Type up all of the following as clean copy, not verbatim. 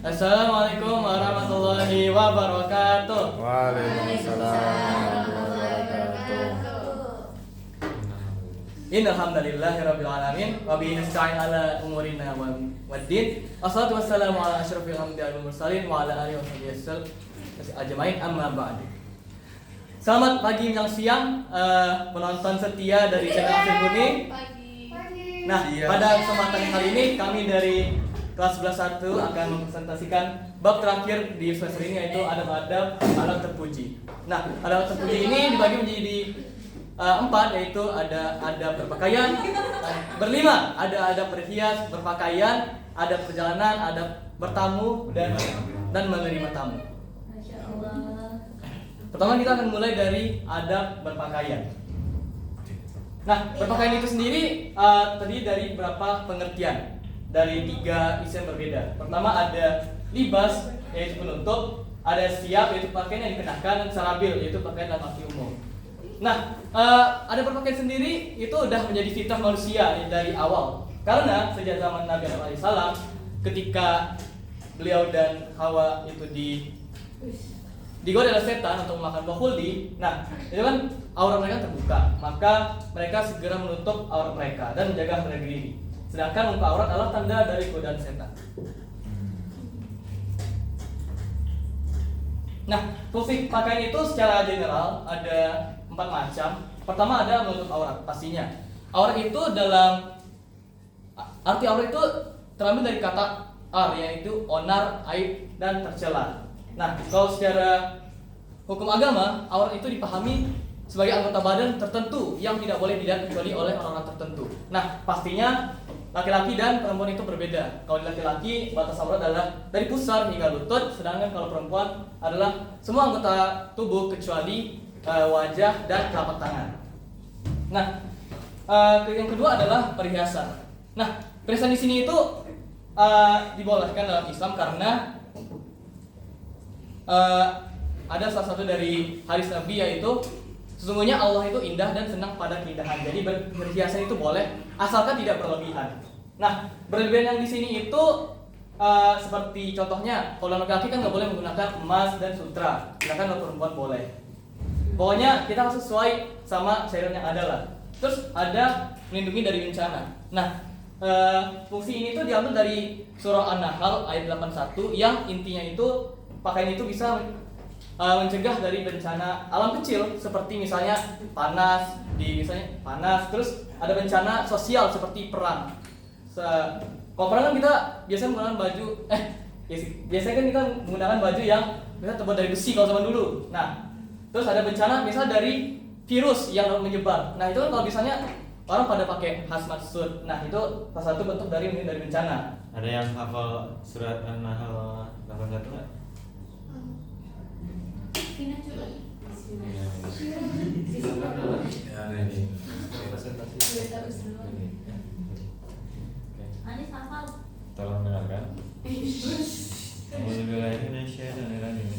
Assalamualaikum warahmatullahi wabarakatuh. Waalaikumsalam warahmatullahi wabarakatuh. Innal hamdalillahirabbil alamin wa bihi nasta'in ala umurina waddin. Wassalatu wassalamu ala asyrofil anbiya'i wal mursalin wa ala alihi washabihi ajmain, amma ba'du. Selamat pagi menjelang siang penonton setia dari channel Afir Kuning. Nah, pada kesempatan kali ini kami dari kelas 11 1 akan mempresentasikan bab terakhir di semester ini, yaitu adab-adab alat terpuji. Nah, adab terpuji ini dibagi menjadi 4, yaitu ada adab berpakaian, berlima, ada adab berhias, berpakaian, adab perjalanan, adab bertamu, dan menerima tamu. Pertama kita akan mulai dari adab berpakaian. Nah, berpakaian itu sendiri terdiri dari beberapa pengertian, dari 3 isim berbeda. Pertama ada libas, yaitu penutup, ada siap, yaitu pakaian yang dikenakan, dan sarabil, yaitu pakaian dalam arti umum. Nah, ada berpakaian sendiri itu udah menjadi fitrah manusia dari awal. Karena sejak zaman Nabi Adam alaihissalam, ketika beliau dan Hawa itu digoda oleh setan untuk memakan buah khuldi, nah itu kan aurat mereka terbuka, maka mereka segera menutup aurat mereka dan menjaga harga diri. Sedangkan muka aurat adalah tanda dari godaan setan. Nah, fungsi pakaian itu secara general ada 4 macam. Pertama ada menutup aurat, pastinya. Aurat itu dalam arti aurat itu terambil dari kata ar, yaitu onar, aib, dan tercela. Nah, kalau secara hukum agama, aurat itu dipahami sebagai anggota badan tertentu yang tidak boleh dilihat kecuali oleh orang-orang tertentu. Nah, pastinya laki-laki dan perempuan itu berbeda. Kalau laki-laki batas aurat adalah dari pusar hingga lutut, sedangkan kalau perempuan adalah semua anggota tubuh kecuali wajah dan telapak tangan. Nah, yang kedua adalah perhiasan. Nah, perhiasan di sini itu dibolehkan dalam Islam karena ada salah satu dari hadis Nabi, yaitu sesungguhnya Allah itu indah dan senang pada keindahan. Jadi berhiasan itu boleh asalkan tidak berlebihan. Nah, berlebihan yang di sini itu seperti contohnya, kalau laki-laki kan nggak boleh menggunakan emas dan sutra, sedangkan kalau perempuan boleh. Pokoknya kita harus sesuai sama syariat yang ada lah. Terus ada melindungi dari bencana. Nah, fungsi ini tuh diambil dari surah An-Nahl ayat 81 yang intinya itu pakaian itu bisa mencegah dari bencana alam kecil seperti misalnya panas, terus ada bencana sosial seperti perang. Kalau perang kan kita biasanya menggunakan baju biasanya kan kita menggunakan baju yang misalnya terbuat dari besi kalau zaman dulu. Nah, terus ada bencana misal dari virus yang menyebar. Nah, itu kan kalau misalnya orang pada pakai hazmat suit. Nah, itu salah satu bentuk dari bencana. Ada yang hafal surat An-Nahl 81 enggak? Tolong dengarkan. Bismillahirrahmanirrahim.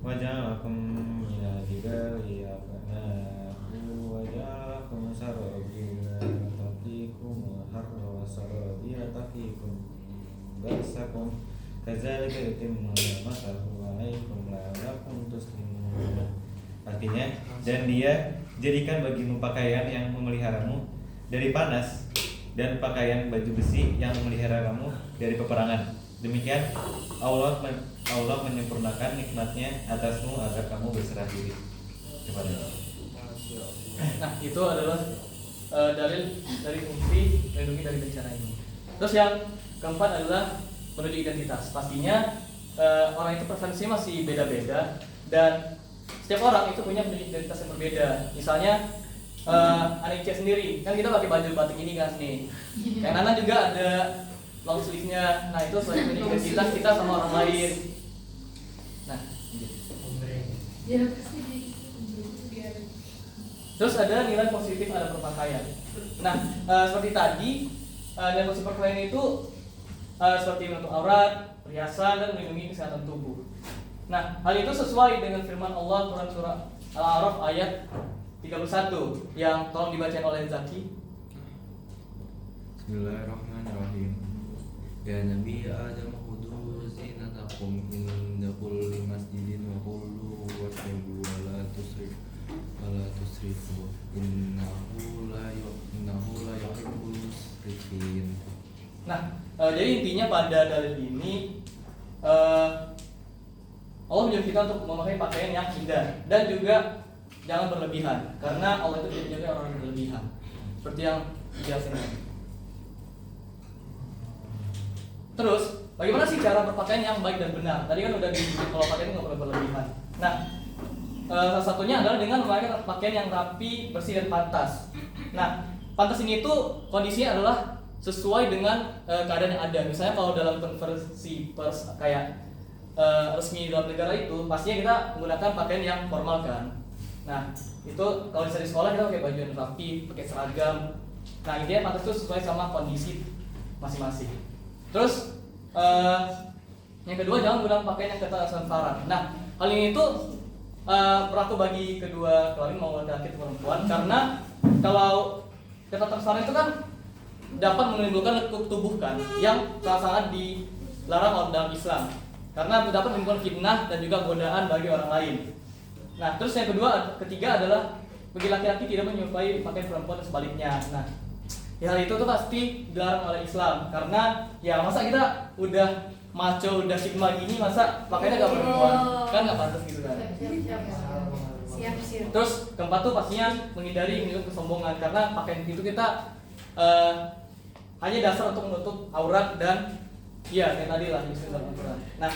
Waja'alakum minal jibali aknahu waja'alakum sarabila taqikum harra sarabila taqikum ba'sakum kadzalika yutimmu ni'matahu 'alaikum la'allakum tuslimun. Artinya, dan dia jadikan bagimu pakaian yang memeliharamu dari panas dan pakaian baju besi yang memelihara kamu dari peperangan. Demikian Allah menyempurnakan nikmatnya atasmu agar kamu berserah diri kepada Allah. Nah, itu adalah dalil dari fungsi melindungi dari bencana ini. Terus yang keempat adalah menuju identitas. Pastinya orang itu preferensinya masih beda-beda dan setiap orang itu punya identitas yang berbeda. Misalnya Aniknya sendiri, kan kita pakai baju batik ini kan nih. Kayak Nana juga ada long sleeve-nya. Nah, itu sebagai identitas kita sama orang lain. Nah, terus ada nilai positif ada berpakaian. Nah, seperti tadi nilai positif berpakaian itu seperti menutup aurat, perhiasan, dan melindungi kesehatan tubuh. Nah, hal itu sesuai dengan firman Allah Quran surah Al-A'raf ayat 31 yang tolong dibacain oleh Zaki. Bismillahirrahmanirrahim. Ya Nabi Adam khudu zinatakum inda kulli masjidin wa qulu wasbiru wa la tusrifu innahu la yuhibbul musrifin. Nah, jadi intinya pada dalil ini Allah menyuruh kita untuk memakai pakaian yang indah dan juga jangan berlebihan karena Allah itu tidak menjaga orang yang berlebihan seperti yang dijelasin tadi. Terus, bagaimana sih cara berpakaian yang baik dan benar? Tadi kan udah disebut kalau pakaian itu nggak boleh berlebihan. Nah, salah satunya adalah dengan memakai pakaian yang rapi, bersih dan pantas. Nah, pantas ini tuh kondisinya adalah sesuai dengan keadaan yang ada. Misalnya kalau dalam konversi pers kayak resmi dalam negara itu, pastinya kita menggunakan pakaian yang formal kan. Nah, itu kalau di sekolah kita pakai baju yang rapi, pakai seragam. Nah, intinya pantas itu sesuai sama kondisi masing-masing. Terus yang kedua, jangan menggunakan pakaian yang ketat dan syarat. Nah, hal ini tuh berlaku bagi kedua kelamin mau laki-laki atau perempuan karena kalau ketat dan syarat itu kan dapat menimbulkan lekuk tubuh kan yang sangat dilarang oleh dalam Islam karena dapat menimbulkan fitnah dan juga godaan bagi orang lain. Nah, terus yang ketiga adalah bagi laki-laki tidak menyerupai pakaian perempuan dan sebaliknya. Nah, hal itu tuh pasti dilarang oleh Islam karena ya masa kita udah maco udah sigma gini masa pakainya gak perempuan kan nggak pantas gitu kan. Siap. Terus keempat tuh pastinya menghindari kesombongan karena pakaian itu kita hanya dasar untuk menutup aurat dan ya kayak tadi lah dalam Al-Quran. Nah,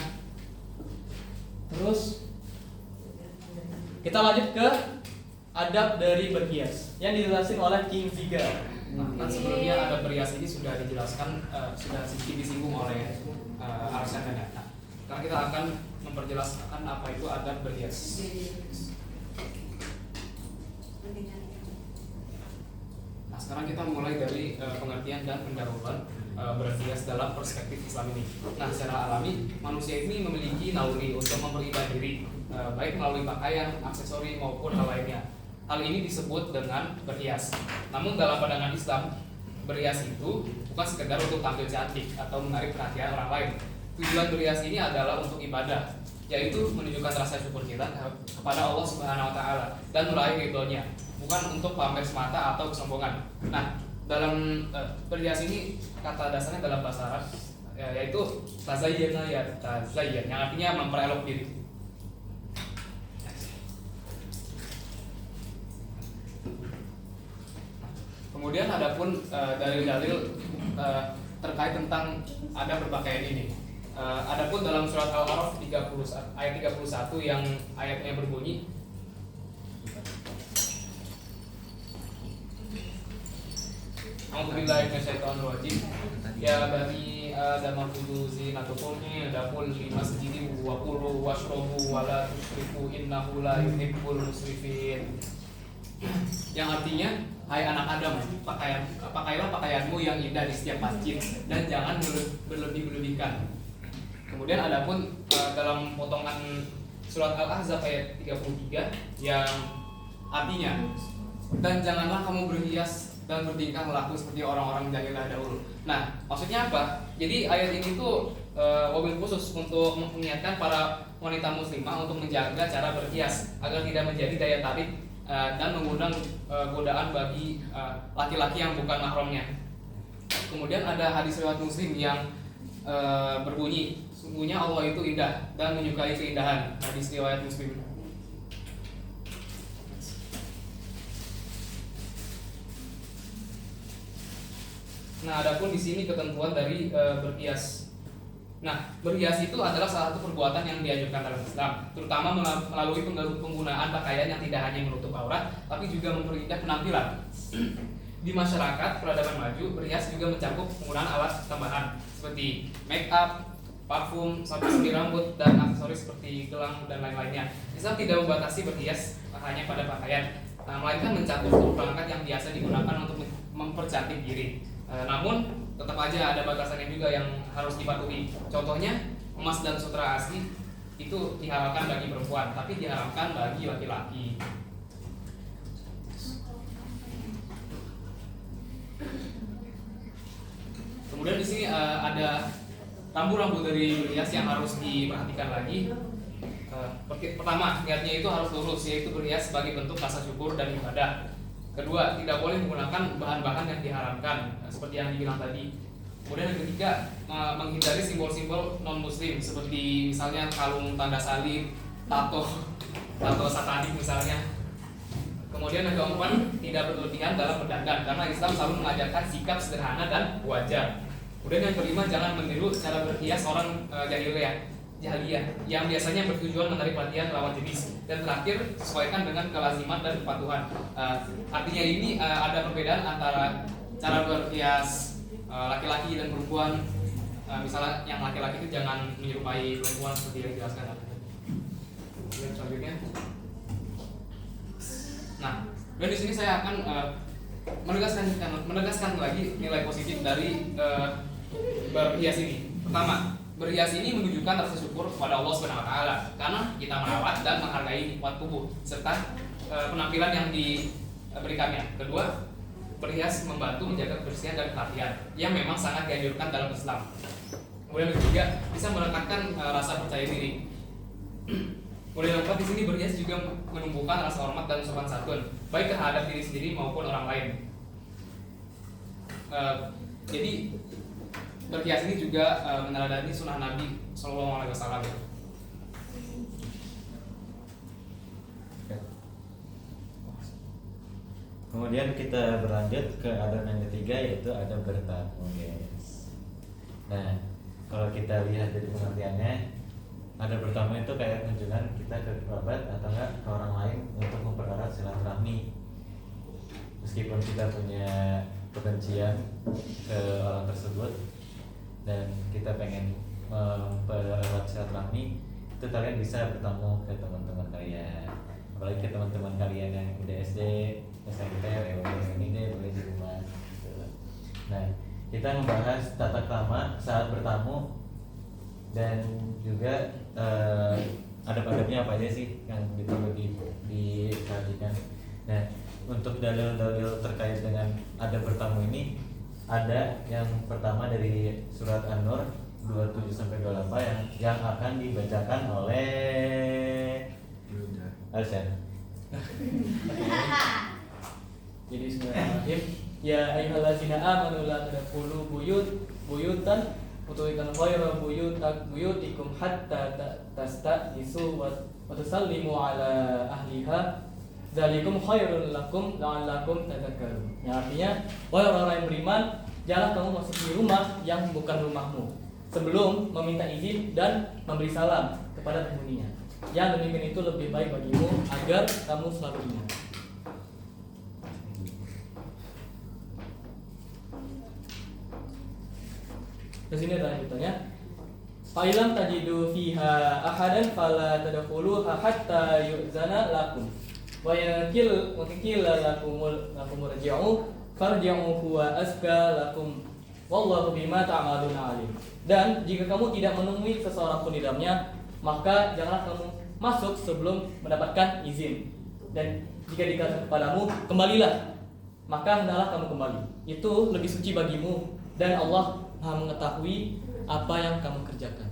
terus kita lanjut ke adab dari berhias yang dijelasin oleh King Ziga. Nah, kan sebelumnya adab berhias ini sudah dijelaskan, sudah sedikit disinggung oleh Arsyad. Nah, sekarang kita akan memperjelaskan apa itu adab berhias. Nah, sekarang kita mulai dari pengertian dan pendahuluan berhias dalam perspektif Islam ini. Nah, secara alami manusia ini memiliki naluri untuk memperindah diri, baik melalui pakaian, aksesori maupun hal lainnya. Hal ini disebut dengan berhias. Namun dalam pandangan Islam, berhias itu bukan sekedar untuk tampil cantik atau menarik perhatian orang lain. Tujuan berhias ini adalah untuk ibadah, yaitu menunjukkan rasa syukur kita kepada Allah Subhanahu wa taala dan meraih ridhonya, bukan untuk pamer semata atau kesombongan. Nah, dalam berhias ini kata dasarnya dalam bahasa Arab yaitu tazayyana ya tazayyan, yang artinya memperelok diri. Kemudian adapun dalil-dalil terkait tentang adab berpakaian ini. Adapun dalam surat Al-A'raf ayat 31 yang ayatnya berbunyi, A'udzubillahi minasyaitonirrajim. Ya bani Adam khudhu zinatakum inda kulli masjidin wa kulu washrabu wa la tusrifu innahu la yuhibbul musrifin. Yang artinya, hai anak Adam, pakailah pakaianmu yang indah di setiap masjid dan jangan berlebih-lebihkan. Kemudian adapun dalam potongan surat Al-Ahzab ayat 33 yang artinya, dan janganlah kamu berhias dan bertingkah laku seperti orang-orang jahilah dahulu. Nah, maksudnya apa? Jadi ayat ini tuh wabil khusus untuk mengingatkan para wanita muslimah untuk menjaga cara berhias agar tidak menjadi daya tarik dan mengundang godaan bagi laki-laki yang bukan mahramnya. Kemudian ada hadis riwayat Muslim yang berbunyi, sungguhnya Allah itu indah dan menyukai keindahan. Hadis riwayat Muslim. Nah, adapun di sini ketentuan dari berhias. Nah, berhias itu adalah salah satu perbuatan yang dianjurkan dalam Islam, terutama melalui penggunaan pakaian yang tidak hanya menutup aurat, tapi juga memperindah penampilan. Di masyarakat peradaban maju, berhias juga mencakup penggunaan alat tambahan seperti make up, parfum, sabun pencuci rambut, dan aksesoris seperti gelang dan lain-lainnya. Islam tidak membatasi berhias hanya pada pakaian, melainkan mencakup seluruh perangkat yang biasa digunakan untuk mempercantik diri. Namun tetap aja ada batasannya juga yang harus dipatuhi. Contohnya, emas dan sutra asli itu diharamkan bagi perempuan, tapi diharamkan bagi laki-laki. Kemudian di sini ada rambu-rambu dari berhias yang harus diperhatikan lagi. Pertama, niatnya itu harus lurus, yaitu berhias sebagai bentuk rasa syukur dan ibadah. Kedua, tidak boleh menggunakan bahan-bahan yang diharamkan, seperti yang dibilang tadi. Kemudian yang ketiga, menghindari simbol-simbol non-muslim, seperti misalnya kalung tanda salib, tato satanik misalnya. Kemudian yang keempat, tidak berlebihan dalam berdandan, karena Islam selalu mengajarkan sikap sederhana dan wajar. Kemudian yang kelima, jangan meniru cara berhias orang jahiliyah yang biasanya bertujuan menarik perhatian lawan jenis. Dan terakhir, sesuaikan dengan kelaziman dan kepatuhan. Artinya ini ada perbedaan antara cara berhias laki-laki dan perempuan. Misalnya yang laki-laki itu jangan menyerupai perempuan seperti yang dijelaskan. Kemudian selanjutnya, nah, dan di sini saya akan menegaskan lagi nilai positif dari berhias ini. Pertama, berhias ini menunjukkan rasa syukur kepada Allah Subhanahu wa taala karena kita merawat dan menghargai nikmat tubuh serta penampilan yang diberikannya. Kedua, berhias membantu menjaga kebersihan dan perhatian yang memang sangat dianjurkan dalam Islam. Kemudian ketiga, bisa meningkatkan rasa percaya diri. Kemudian keempat, di sini berhias juga menumbuhkan rasa hormat dan sopan santun baik terhadap diri sendiri maupun orang lain. Jadi berhias ini juga meneladani sunnah Nabi Sallallahu Alaihi Wasallam. Kemudian kita berlanjut ke adab yang ketiga, yaitu adab bertamu, guys. Nah, kalau kita lihat dari pengertiannya, adab bertamu itu kayak kunjungan kita ke kerabat atau enggak ke orang lain untuk mempererat silaturahmi. Meskipun kita punya kebencian ke orang tersebut dan kita pengen mempererat silaturahmi, itu kalian bisa bertemu ke teman-teman kalian, apalagi ke teman-teman kalian yang udah SD, SMP, ini deh boleh di rumah gitu. Nah, kita membahas tata krama saat bertamu dan juga adab-adabnya apa aja sih yang perlu diperhatikan. Nah, untuk dalil-dalil terkait dengan adab bertamu ini ada yang pertama dari surat An-Nur 27-28 yang akan dibacakan oleh Alsan. Jadi bismillahirrahmanirrahim. Ya ayyuhallazina amanu la tadkhulu buyutan utuikan khairu buyutikum hatta tasta'nisu wa tusallimu ala ahliha dzalikum khairul lakum la'allakum tadhakkarun. Yang artinya, wahai orang-orang yang beriman, janganlah kamu masuk di rumah yang bukan rumahmu sebelum meminta izin dan memberi salam kepada penghuninya. Yang demikian itu lebih baik bagimu agar kamu selalu ingat. Di sini ada lanjutannya. Fa'ilam tajidu fiha ahadan fala tadkhuluha hatta yu'zana lakum. Wa yakil lakum rji'u farji'u huwa azka lakum wallahu bima ta'maluna alim. Dan jika kamu tidak menemui seseorang pun di dalamnya, maka janganlah kamu masuk sebelum mendapatkan izin. Dan jika dikatakan kepadamu, kembalilah, maka hendaklah kamu kembali. Itu lebih suci bagimu dan Allah Maha mengetahui apa yang kamu kerjakan.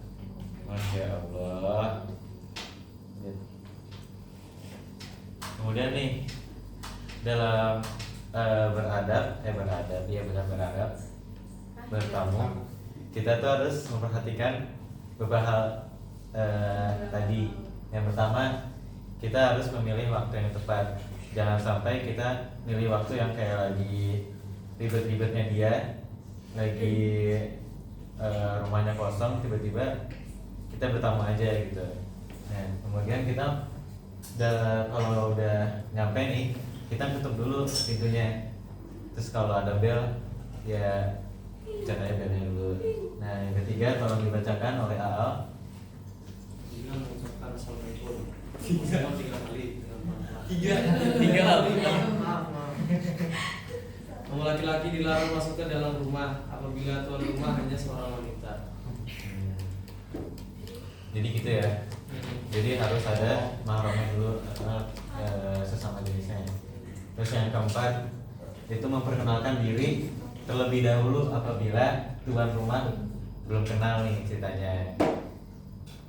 Masya Allah. Kemudian nih dalam beradab bertamu, kita tuh harus memperhatikan beberapa hal tadi. Yang pertama, kita harus memilih waktu yang tepat. Jangan sampai kita milih waktu yang kayak lagi ribet-ribetnya dia, lagi rumahnya kosong, tiba-tiba kita bertamu aja gitu. Nah, kemudian kita kalau udah nyampe nih, kita tutup dulu pintunya. Terus kalau ada bel, ya cek aja belnya dulu. Nah, yang ketiga, tolong dibacakan oleh Aal. Jangan mengucapkan assalamualaikum. Tiga kali. Kamu laki-laki dilarang masuk ke dalam rumah apabila tuan rumah hanya seorang wanita. Jadi gitu ya. Jadi harus ada mahramnya dulu sesama jenisnya. Terus yang keempat, itu memperkenalkan diri terlebih dahulu apabila tuan rumah belum kenal nih ceritanya.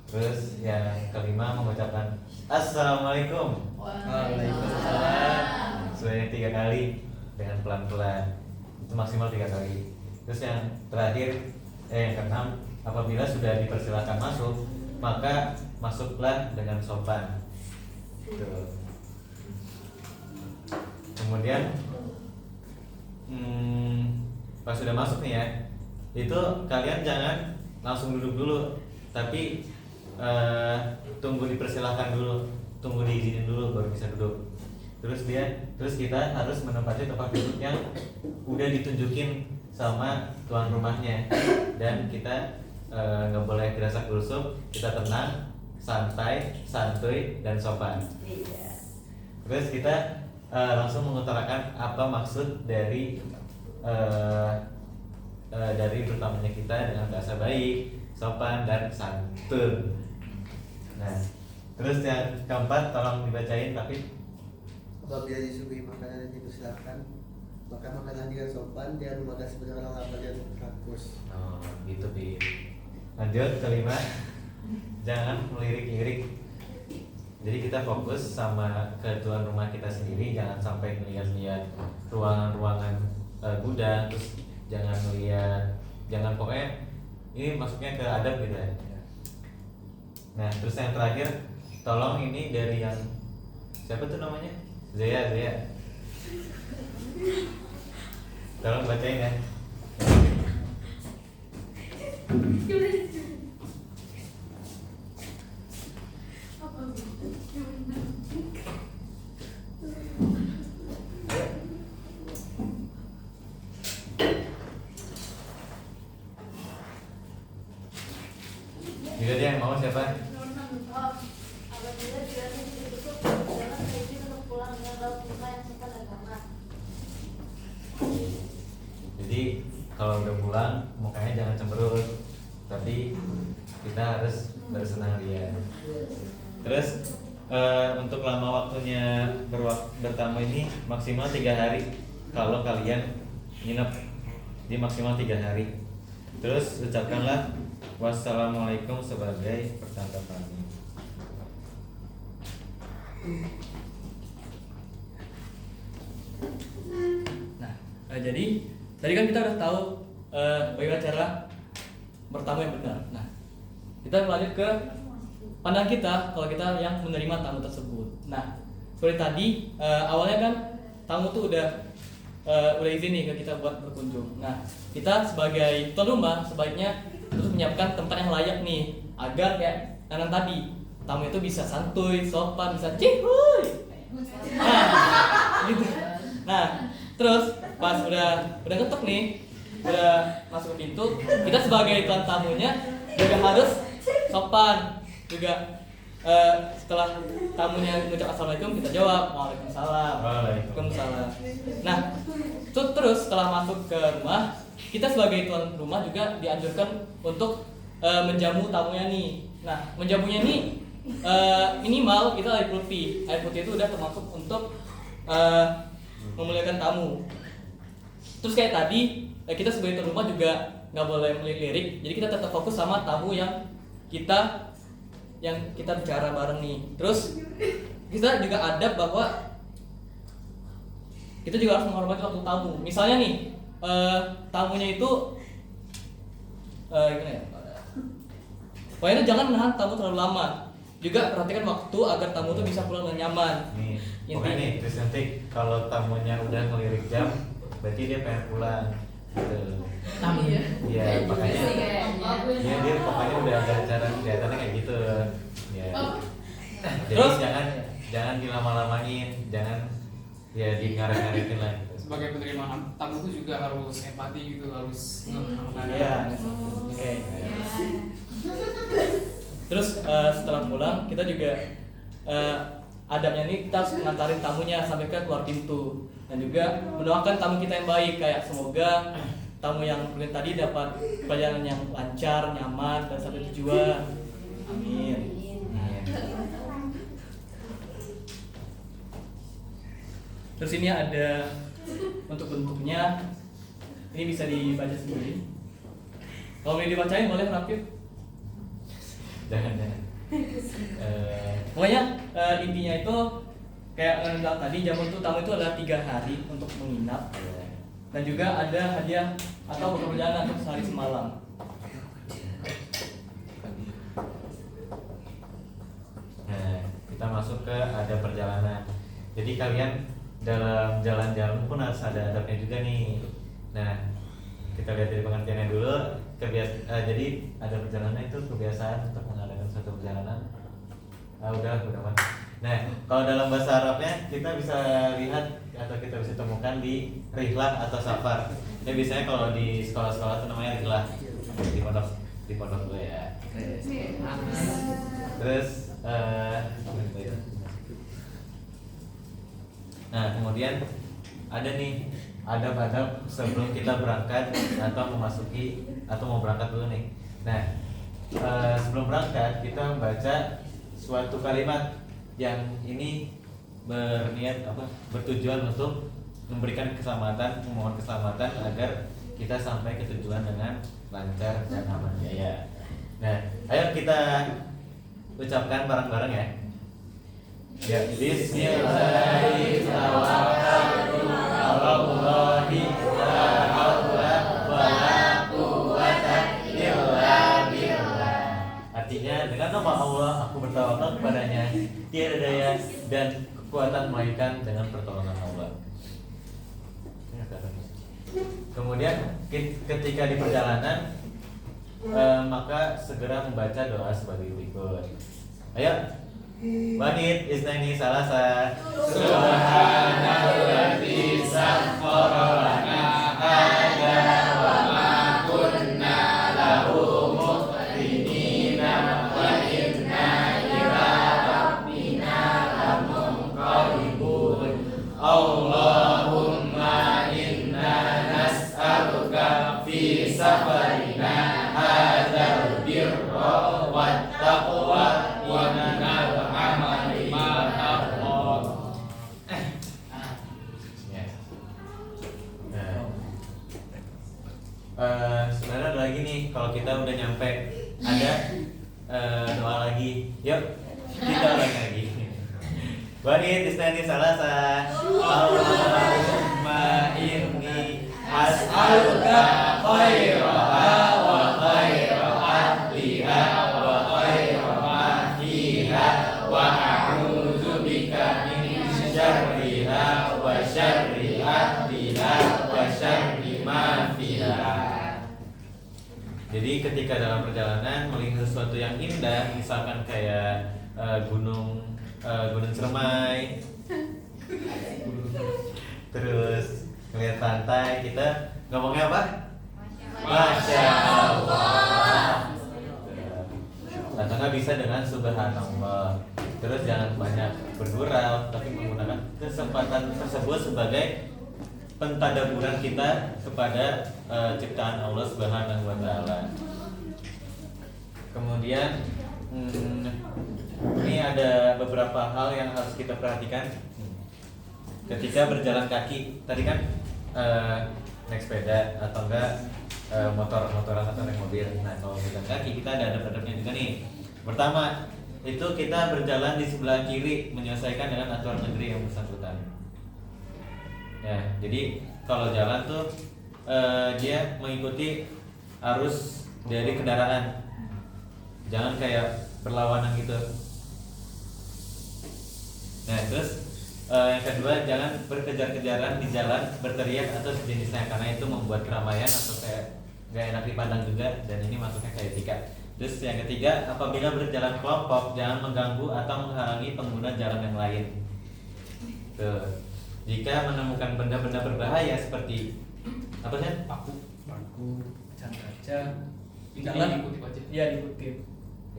Terus yang kelima mengucapkan Assalamualaikum. Waalaikumsalam. Sebanyak 3 kali dengan pelan-pelan, itu maksimal 3 kali. Terus yang terakhir, yang keenam, apabila sudah dipersilakan masuk, maka masuklah dengan sopan. Tuh. Kemudian pas sudah masuk nih ya, itu kalian jangan langsung duduk dulu, tapi tunggu dipersilahkan dulu, tunggu diizinin dulu baru bisa duduk. Terus kita harus menempati tempat duduk yang udah ditunjukin sama tuan rumahnya, dan kita nggak boleh gerasak gerusuk, kita tenang, santai, santuy, dan sopan. Terus kita langsung mengutarakan apa maksud dari bertamunya kita dengan bahasa baik, sopan, dan santun. Nah, terus yang keempat tolong dibacain tapi Apabila disuguhi makanan yang dipersilakan, maka makanlah dengan sopan, jangan memakan seperti orang lapar dan rakus. oh, gitu Bi. Lanjut kelima, jangan melirik-lirik. Jadi kita fokus sama ke tuan rumah kita sendiri, jangan sampai ngeliat-liat ruangan-ruangan gudang, terus jangan pokoknya ini masuknya ke adab gitu ya. Nah terus yang terakhir, tolong ini dari yang siapa tuh namanya? Zea. Tolong bacain ya. Juga dia yang mau siapa? Apabila dirasa cukup, jangan seizin untuk pulang dengan raut muka yang sopan dan ramah. Jadi kalau udah pulang mukanya jangan cemberut, tapi kita harus bersenang ria. Terus untuk lama waktunya bertamu ini maksimal 3 hari. Kalau kalian nginep di maksimal 3 hari. Terus ucapkanlah wassalamualaikum sebagai pertanda pamit. Nah, jadi tadi kan kita udah tahu bagaimana cara bertamu yang benar. Nah, kita lanjut ke pandangan kita kalau kita yang menerima tamu tersebut. Nah, seperti tadi awalnya kan tamu tuh udah izin nih ke kita buat berkunjung. Nah, kita sebagai tuan rumah sebaiknya terus menyiapkan tempat yang layak nih agar kayak Nanan tadi tamu itu bisa santuy, sopan, bisa cihuy. Nah, gitu. Nah, terus pas udah ketok nih, udah masuk pintu, kita sebagai tuan tamunya juga harus sopan juga. Setelah tamunya mengucap assalamualaikum, kita jawab waalaikumsalam. Waalaikumsalam. Nah, terus setelah masuk ke rumah, kita sebagai tuan rumah juga dianjurkan untuk menjamu tamunya nih. Nah, menjamunya nih minimal kita air putih. Air putih itu udah termasuk untuk memuliakan tamu. Terus kayak tadi kita sebagai tuan rumah juga nggak boleh melirik. Jadi kita tetap fokus sama tamu yang kita bicara bareng nih. Terus kita juga adab bahwa kita juga harus menghormati waktu tamu. Misalnya nih tamunya itu gimana ya? Pokoknya jangan menahan tamu terlalu lama. Juga perhatikan waktu agar tamu itu bisa pulang dengan nyaman. Nih, pokoknya nih, terus nanti kalau tamunya udah ngelirik jam, berarti dia pengen pulang. Gitu. Iya, makanya dia pokoknya udah ada acara kelihatannya kayak gitu. Ya. Jadi Terus? jangan dilama-lamain, jangan ya ngaret-ngaretin lah. Sebagai penerima tamu itu juga harus empati gitu, harus Iya. Oke. Terus setelah pulang kita juga adabnya nih kita harus mengantarin tamunya sampai ke keluar pintu dan juga mendoakan tamu kita yang baik, kayak semoga tamu yang berkunjung tadi dapat perjalanan yang lancar, nyaman, dan sampai tujuan. Amin. Terus ini ada untuk bentuknya, ini bisa dibaca sendiri. Kalau mau dibacain boleh Rafif. Jangan. Pokoknya intinya itu kayak yang bilang tadi, jamu tamu itu adalah 3 hari untuk menginap, dan juga ada hadiah atau perjalanan untuk sehari semalam. Nah, kita masuk ke ada perjalanan. Jadi kalian dalam jalan-jalan pun harus ada adabnya juga nih. Nah, kita lihat dari pengertiannya dulu. Jadi ada perjalanan itu kebiasaan untuk mengadakan suatu perjalanan. Udah. Nah, kalau dalam bahasa Arabnya kita bisa lihat atau kita bisa temukan di rihlah atau safar. Ya biasanya kalau di sekolah-sekolah itu namanya rihlah. Di pondok gue ya. Terus nah, kemudian ada nih adab-adab sebelum kita berangkat atau memasuki atau mau berangkat dulu nih. Nah, sebelum berangkat kita membaca suatu kalimat yang ini bertujuan untuk memberikan keselamatan, memohon keselamatan agar kita sampai ke tujuan dengan lancar dan aman jaya. Nah, ayo kita ucapkan bareng-bareng ya. Ya, bismillahirrahmanirrahim. Allahi la haula wala quwwata illa billah. Artinya dengan nama Allah aku bertawakal kepadanya, tiada daya dan kekuatan melainkan dengan pertolongan Allah. Kemudian ketika di perjalanan maka segera membaca doa sebagai berikut. Ayo, wanit isnaini salasa. Subhanalladzi sakhkhara lana hadza wa ma kunna lahu muqrinina wa inna ila rabbina lamunqalibun. Allahumma inna nas'aluka fi safarina hadzal birra wat taqwa wa minal amali ma taqwa. Sebenarnya ada lagi nih, kalau kita udah nyampe ada doa lagi. Yuk kita ulangi lagi. Wanit isnani salasa. Allahumma inni as'aluka khairaha wa khaira ahliha wa khaira ma fiha wa a'udzubika min syarriha wa syarri ahliha wa syarri ma fiha. Jadi ketika dalam perjalanan melihat sesuatu yang indah, misalkan kayak gunung Cermai, terus ngeliat pantai, kita ngomongnya apa? Masya Allah. Atau nggak bisa dengan Subhanallah. Terus jangan banyak bergurau, tapi menggunakan kesempatan tersebut sebagai pentadaburan kita kepada ciptaan Allah Subhanahu wa taala. Kemudian ini ada beberapa hal yang harus kita perhatikan ketika berjalan kaki. Tadi kan naik sepeda atau enggak motoran atau naik mobil. Nah, kalau berjalan kaki kita ada adab-adabnya juga nih. Pertama, itu kita berjalan di sebelah kiri menyelesaikan dengan aturan negeri yang bersangkutan. Ya, jadi kalau jalan tuh dia mengikuti arus dari kendaraan, jangan kayak berlawanan gitu. Nah, terus yang kedua, jangan berkejar-kejaran di jalan, berteriak atau sejenisnya, karena itu membuat keramaian atau kayak gak enak dipandang juga, dan ini masuknya kayak etika. Terus yang ketiga, apabila berjalan kelompok, jangan mengganggu atau menghalangi pengguna jalan yang lain. Tuh. Jika menemukan benda-benda berbahaya seperti apa sih? Paku, Kaca, jalan dikutip aja. Iya, dikutip.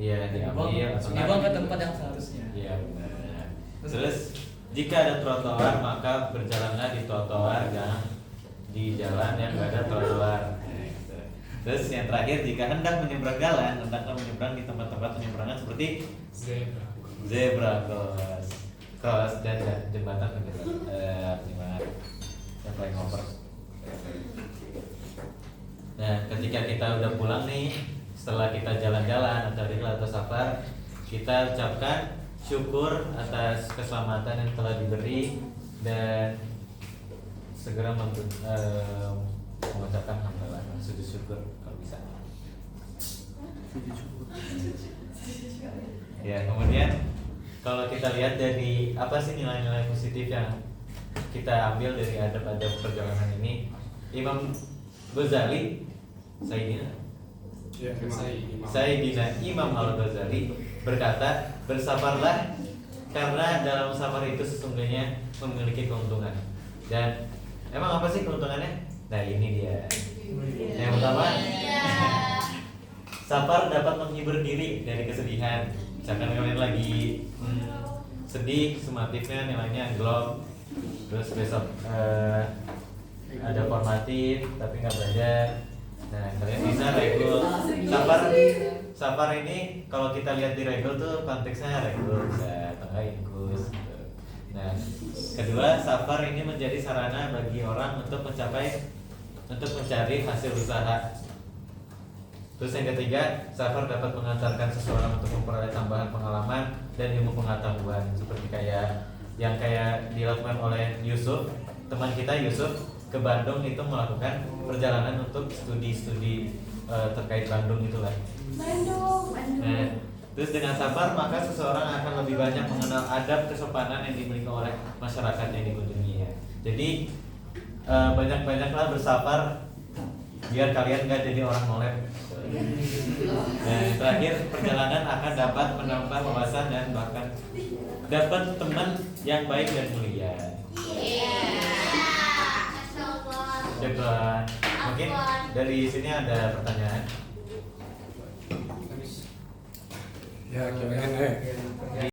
Iya, diambil atau dibuang ke tempat yang seharusnya. Iya, benar. Terus jika ada trotoar, maka berjalanlah di trotoar, jangan di jalan yang gak ada trotoar. Terus yang terakhir, jika hendak menyeberang jalan, hendaklah menyeberang di tempat-tempat penyeberangan seperti zebra cross dan jembatan penyeberangan, flyover. Nah, ketika kita udah pulang nih, setelah kita jalan-jalan atau rihlah atau safar, kita ucapkan syukur atas keselamatan yang telah diberi dan segera mengucapkan hamdalah, sujud syukur kalau bisa. Ya, kemudian kalau kita lihat dari apa sih nilai-nilai positif yang kita ambil dari adab-adab perjalanan ini, Imam Ghazali, Sayyidina Imam Al-Ghazali berkata, bersabarlah karena dalam sabar itu sesungguhnya memiliki keuntungan. Dan emang apa sih keuntungannya? Nah, ini dia. Yang pertama, sabar dapat menghibur diri dari kesedihan. Misalkan kalian lagi sedih, sumatifnya nilainya anjlok, terus besok ada formatif tapi nggak belajar. Nah, kalian bisa regul. Sabar ini kalau kita lihat di regul tuh konteksnya regul bisa atau nggak ingus gitu. Nah, kedua, sabar ini menjadi sarana bagi orang untuk mencari hasil usaha. Terus yang ketiga, sabar dapat mengantarkan seseorang untuk memperoleh tambahan pengalaman dan ilmu pengetahuan, seperti yang dilakukan oleh Yusuf, teman kita Yusuf ke Bandung itu melakukan perjalanan untuk studi terkait Bandung itulah. Nah, terus dengan sabar maka seseorang akan lebih banyak mengenal adab kesopanan yang dimiliki oleh masyarakat yang dikunjunginya. Jadi banyak-banyaklah bersabar biar kalian gak jadi orang molek. Dan terakhir, perjalanan akan dapat menambah wawasan dan bahkan dapat teman yang baik dan mulia. Syukran. Mungkin dari sini ada pertanyaan. Ya, kira-kira